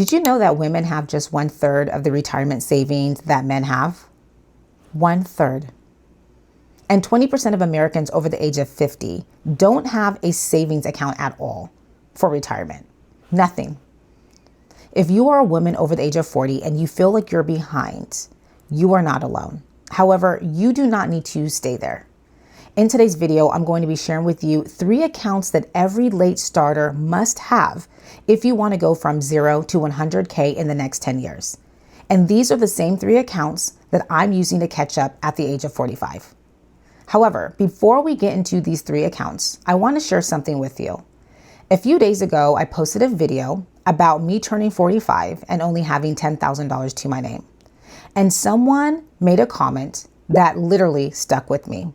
Did you know that women have just 1/3 of the retirement savings that men have? 1/3. And 20% of Americans over the age of 50 don't have a savings account at all for retirement. Nothing. If you are a woman over the age of 40 and you feel like you're behind, you are not alone. However, you do not need to stay there. In today's video, I'm going to be sharing with you 3 accounts that every late starter must have if you want to go from 0 to 100K in the next 10 years. And these are the same 3 accounts that I'm using to catch up at the age of 45. However, before we get into these 3 accounts, I want to share something with you. A few days ago, I posted a video about me turning 45 and only having $10,000 to my name. And someone made a comment that literally stuck with me.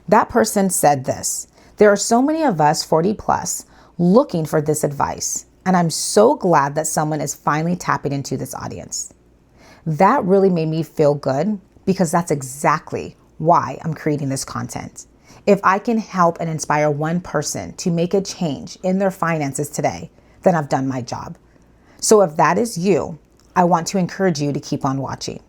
That person said this: there are so many of us 40 plus looking for this advice, and I'm so glad that someone is finally tapping into this audience. That really made me feel good because that's exactly why I'm creating this content. If I can help and inspire one person to make a change in their finances today, then I've done my job. So if that is you, I want to encourage you to keep on watching.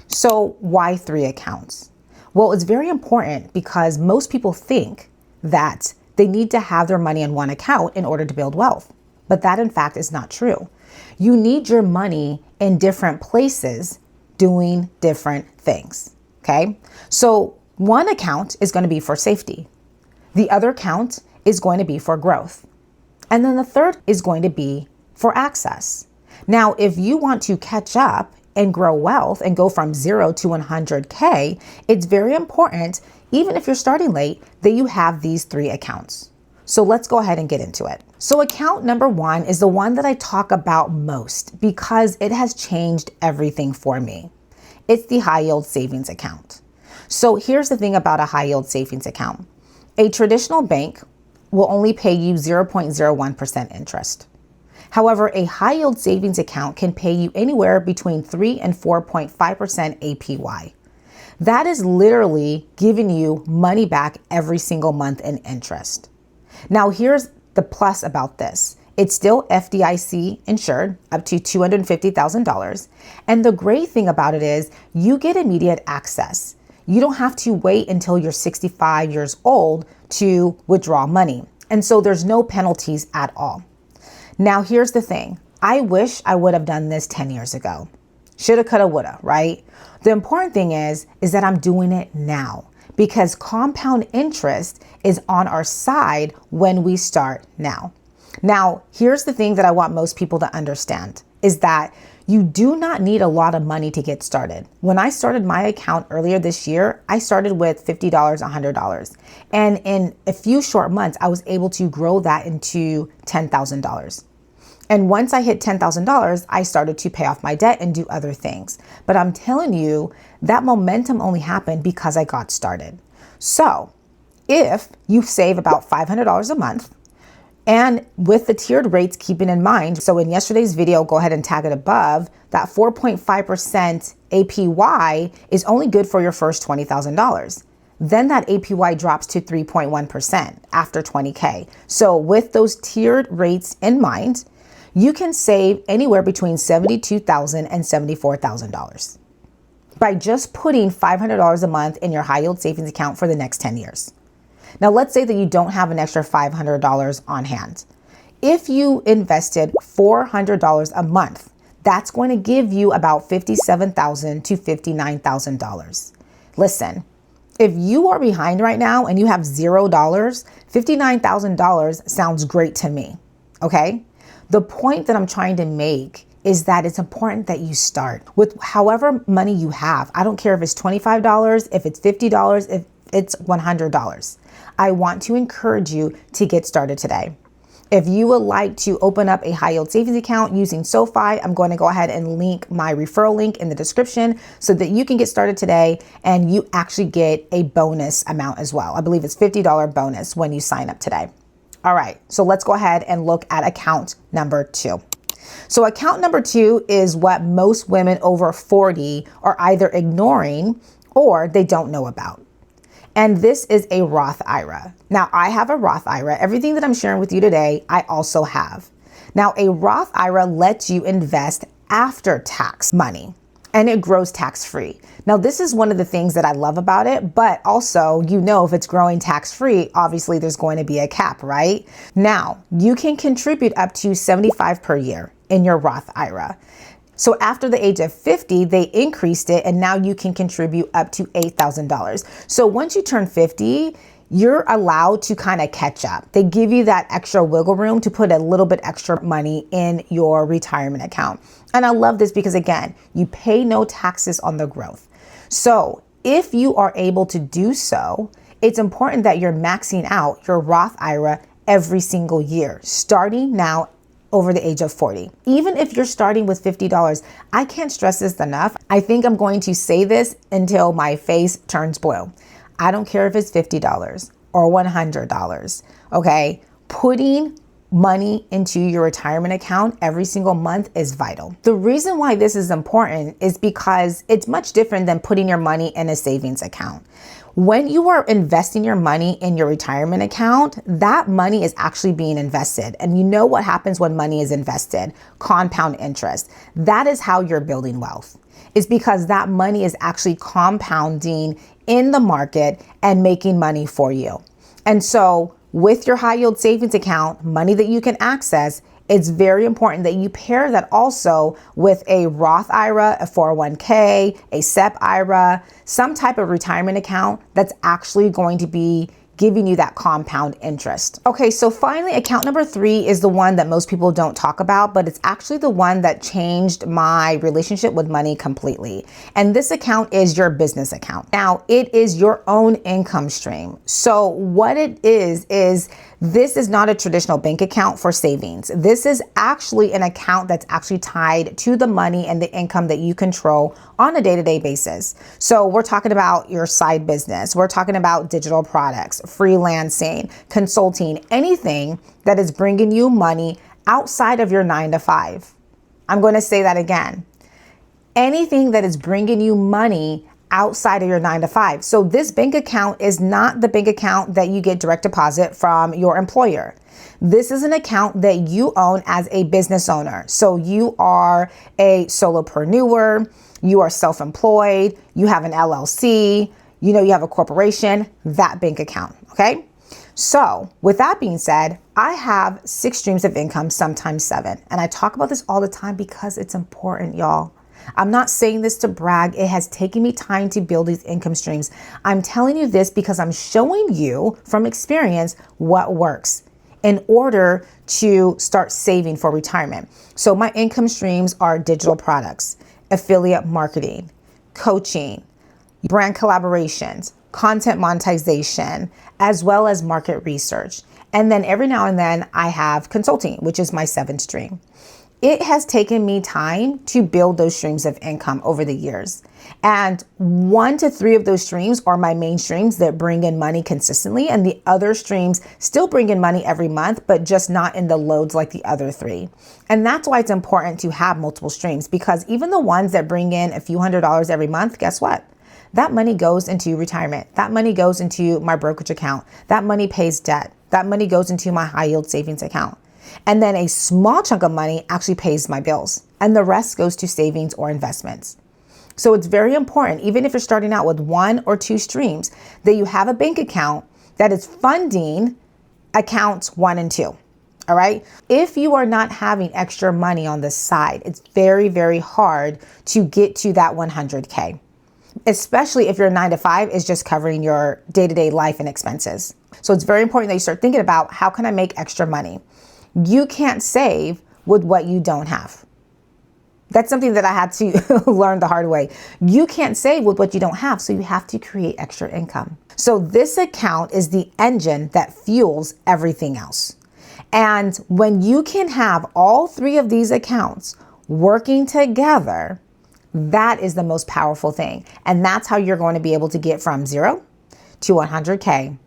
So why 3 accounts? Well, it's very important because most people think that they need to have their money in one account in order to build wealth. But that in fact is not true. You need your money in different places doing different things. Okay? So one account is going to be for safety. The other account is going to be for growth. And then the third is going to be for access. Now, if you want to catch up and grow wealth and go from 0 to 100K, it's very important, even if you're starting late, that you have these 3 accounts. So let's go ahead and get into it. So account number 1 is the one that I talk about most because it has changed everything for me. It's the high yield savings account. So here's the thing about a high yield savings account. A traditional bank will only pay you 0.01% interest. However, a high yield savings account can pay you anywhere between 3 and 4.5% APY. That is literally giving you money back every single month in interest. Now, here's the plus about this. It's still FDIC insured up to $250,000. And the great thing about it is you get immediate access. You don't have to wait until you're 65 years old to withdraw money. And so there's no penalties at all. Now, here's the thing. I wish I would have done this 10 years ago. Shoulda, coulda, woulda, right? The important thing is that I'm doing it now because compound interest is on our side when we start now. Now, here's the thing that I want most people to understand is that you do not need a lot of money to get started. When I started my account earlier this year, I started with $50, $100. And in a few short months, I was able to grow that into $10,000. And once I hit $10,000, I started to pay off my debt and do other things. But I'm telling you, that momentum only happened because I got started. So if you save about $500 a month, and with the tiered rates, keeping in mind, so in yesterday's video, go ahead and tag it above, that 4.5% APY is only good for your first $20,000. Then that APY drops to 3.1% after 20K. So with those tiered rates in mind, you can save anywhere between $72,000 and $74,000 by just putting $500 a month in your high yield savings account for the next 10 years. Now, let's say that you don't have an extra $500 on hand. If you invested $400 a month, that's going to give you about $57,000 to $59,000. Listen, if you are behind right now and you have $0, $59,000 sounds great to me, okay? The point that I'm trying to make is that it's important that you start with however money you have. I don't care if it's $25, if it's $50, if it's $100. I want to encourage you to get started today. If you would like to open up a high yield savings account using SoFi, I'm going to go ahead and link my referral link in the description so that you can get started today and you actually get a bonus amount as well. I believe it's $50 bonus when you sign up today. All right, so let's go ahead and look at account number 2. So account number 2 is what most women over 40 are either ignoring or they don't know about. And this is a Roth IRA. Now, I have a Roth IRA. Everything that I'm sharing with you today, I also have. Now, a Roth IRA lets you invest after tax money, and it grows tax-free. Now, this is one of the things that I love about it, but also, if it's growing tax-free, obviously there's going to be a cap, right? Now, you can contribute up to $75 per year in your Roth IRA. So after the age of 50, they increased it, and now you can contribute up to $8,000. So once you turn 50, you're allowed to kind of catch up. They give you that extra wiggle room to put a little bit extra money in your retirement account. And I love this because, again, you pay no taxes on the growth. So if you are able to do so, it's important that you're maxing out your Roth IRA every single year, starting now over the age of 40. Even if you're starting with $50, I can't stress this enough. I think I'm going to say this until my face turns blue. I don't care if it's $50 or $100, okay? Putting money into your retirement account every single month is vital. The reason why this is important is because it's much different than putting your money in a savings account. When you are investing your money in your retirement account, that money is actually being invested. And you know what happens when money is invested? Compound interest. That is how you're building wealth. It's because that money is actually compounding in the market and making money for you. And so with your high yield savings account, money that you can access, it's very important that you pair that also with a Roth IRA, a 401k, a SEP IRA, some type of retirement account that's actually going to be giving you that compound interest. Okay, so finally, account number 3 is the one that most people don't talk about, but it's actually the one that changed my relationship with money completely. And this account is your business account. Now, it is your own income stream. So what it is this is not a traditional bank account for savings. This is actually an account that's actually tied to the money and the income that you control on a day-to-day basis. So we're talking about your side business. We're talking about digital products, freelancing, consulting, anything that is bringing you money outside of your 9 to 5. I'm going to say that again. Anything that is bringing you money outside of your 9 to 5. So this bank account is not the bank account that you get direct deposit from your employer. This is an account that you own as a business owner. So you are a solopreneur, you are self-employed, you have an LLC, you have a corporation, that bank account, okay? So with that being said, I have 6 streams of income, sometimes 7. And I talk about this all the time because it's important, y'all. I'm not saying this to brag. It has taken me time to build these income streams. I'm telling you this because I'm showing you from experience what works in order to start saving for retirement. So my income streams are digital products, affiliate marketing, coaching, brand collaborations, content monetization, as well as market research. And then every now and then I have consulting, which is my 7th stream. It has taken me time to build those streams of income over the years. And 1 to 3 of those streams are my main streams that bring in money consistently. And the other streams still bring in money every month, but just not in the loads like the other 3. And that's why it's important to have multiple streams, because even the ones that bring in a few $100s every month, guess what? That money goes into retirement. That money goes into my brokerage account. That money pays debt. That money goes into my high yield savings account. And then a small chunk of money actually pays my bills, and the rest goes to savings or investments. So it's very important, even if you're starting out with 1 or 2 streams, that you have a bank account that is funding accounts 1 and 2. All right. If you are not having extra money on the side, it's very, very hard to get to that 100K, especially if your 9 to 5 is just covering your day-to-day life and expenses. So it's very important that you start thinking about, how can I make extra money? You can't save with what you don't have. That's something that I had to learn the hard way. You can't save with what you don't have, so you have to create extra income. So this account is the engine that fuels everything else. And when you can have all 3 of these accounts working together, that is the most powerful thing. And that's how you're going to be able to get from 0 to 100K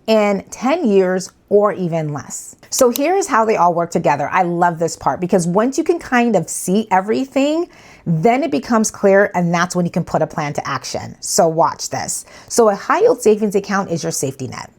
in 10 years or even less. So here's how they all work together. I love this part because once you can kind of see everything, then it becomes clear, and that's when you can put a plan to action. So watch this. So a high yield savings account is your safety net.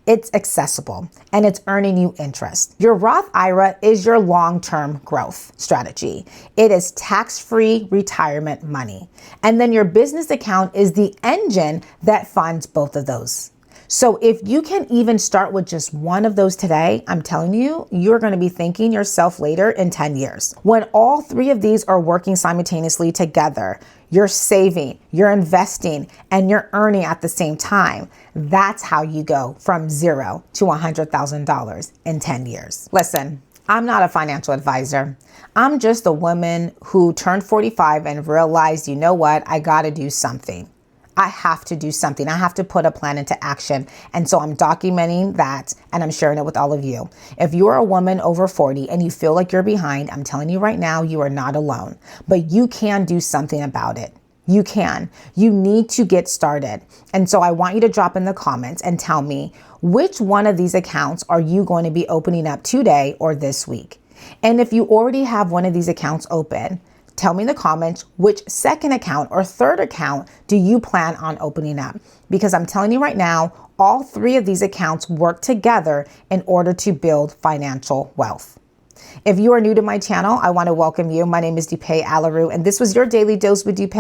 It's accessible and it's earning you interest. Your Roth IRA is your long-term growth strategy. It is tax-free retirement money. And then your business account is the engine that funds both of those. So if you can even start with just one of those today, I'm telling you, you're going to be thanking yourself later in 10 years. When all three of these are working simultaneously together, you're saving, you're investing, and you're earning at the same time. That's how you go from $0 to $100,000 in 10 years. Listen, I'm not a financial advisor. I'm just a woman who turned 45 and realized, you know what, I got to do something. I have to do something. I have to put a plan into action. And so I'm documenting that and I'm sharing it with all of you. If you are a woman over 40 and you feel like you're behind, I'm telling you right now, you are not alone, but you can do something about it. You can. You need to get started. And so I want you to drop in the comments and tell me which one of these accounts are you going to be opening up today or this week? And if you already have one of these accounts open, tell me in the comments which second account or third account do you plan on opening up? Because I'm telling you right now, all three of these accounts work together in order to build financial wealth. If you are new to my channel, I want to welcome you. My name is Dupe Alaru, and this was your Daily Dose with Dupe.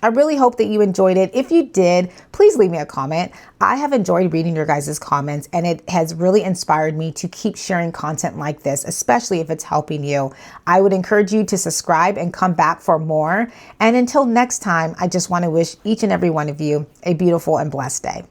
I really hope that you enjoyed it. If you did, please leave me a comment. I have enjoyed reading your guys' comments, and it has really inspired me to keep sharing content like this, especially if it's helping you. I would encourage you to subscribe and come back for more. And until next time, I just want to wish each and every one of you a beautiful and blessed day.